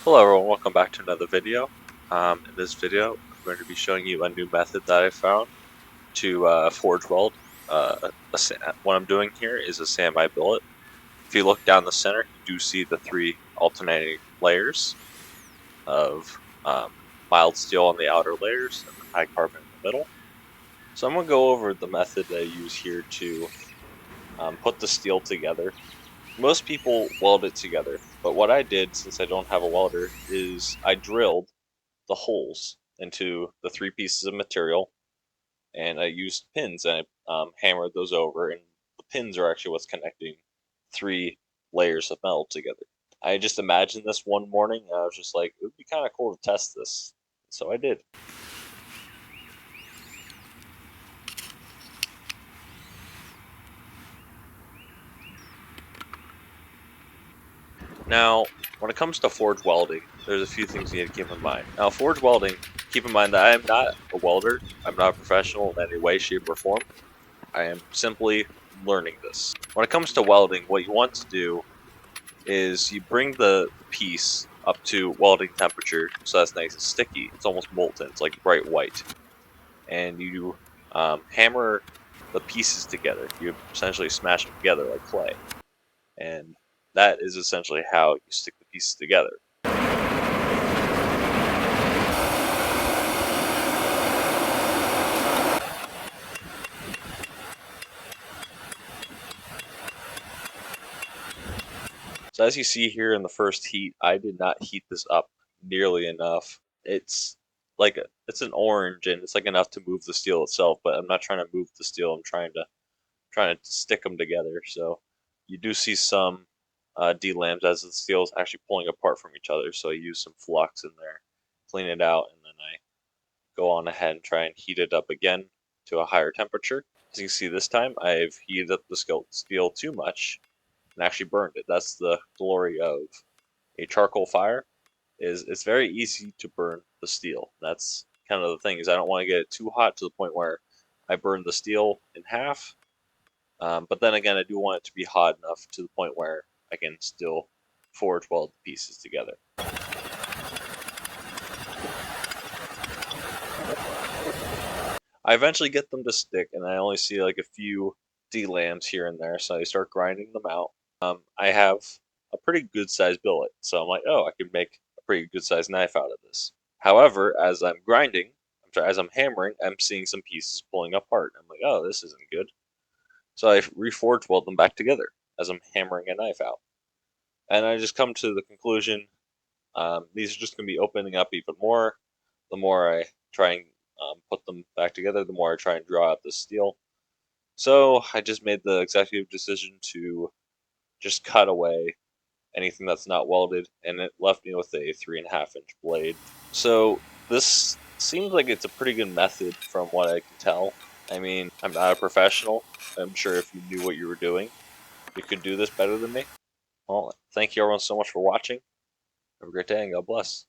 Hello everyone, welcome back to another video. In this video, I'm going to be showing you a new method that I found to forge weld. What I'm doing here is a semi billet. If you look down the center, you do see the three alternating layers of mild steel on the outer layers and high carbon in the middle. So I'm going to go over the method that I use here to put the steel together. Most people weld it together, but what I did, since I don't have a welder, is I drilled the holes into the three pieces of material, and I used pins and I hammered those over, and the pins are actually what's connecting three layers of metal together. I just imagined this one morning, and I was just like, it would be kind of cool to test this. So I did. Now, when it comes to forge welding, there's a few things you need to keep in mind. Now, forge welding, keep in mind that I am not a welder. I'm not a professional in any way, shape, or form. I am simply learning this. When it comes to welding, what you want to do is you bring the piece up to welding temperature so that's nice and sticky. It's almost molten. It's like bright white. And you hammer the pieces together. You essentially smash them together like clay. And that is essentially how you stick the pieces together. So as you see here in the first heat, I did not heat this up nearly enough. It's it's an orange and it's like enough to move the steel itself, but I'm not trying to move the steel. I'm trying to stick them together. So you do see some delams as the steel is actually pulling apart from each other. So I use some flux in there, clean it out, and then I go on ahead and try and heat it up again to a higher temperature. As you can see this time, I've heated up the steel too much and actually burned it. That's the glory of a charcoal fire. Is it's very easy to burn the steel. That's kind of the thing, is I don't want to get it too hot to the point where I burn the steel in half. But then again, I do want it to be hot enough to the point where I can still forge weld the pieces together. I eventually get them to stick, and I only see like a few D-lams here and there, so I start grinding them out. I have a pretty good sized billet, so I'm like, oh, I can make a pretty good sized knife out of this. However, as I'm grinding, as I'm hammering, I'm seeing some pieces pulling apart. I'm like, oh, this isn't good. So I reforge weld them back together as I'm hammering a knife out. And I just come to the conclusion these are just going to be opening up even more. The more I try and put them back together, the more I try and draw out the steel. So I just made the executive decision to just cut away anything that's not welded, and it left me with a 3.5-inch blade. So this seems like it's a pretty good method from what I can tell. I mean, I'm not a professional. I'm sure if you knew what you were doing, you could do this better than me. Well, thank you everyone so much for watching. Have a great day and God bless.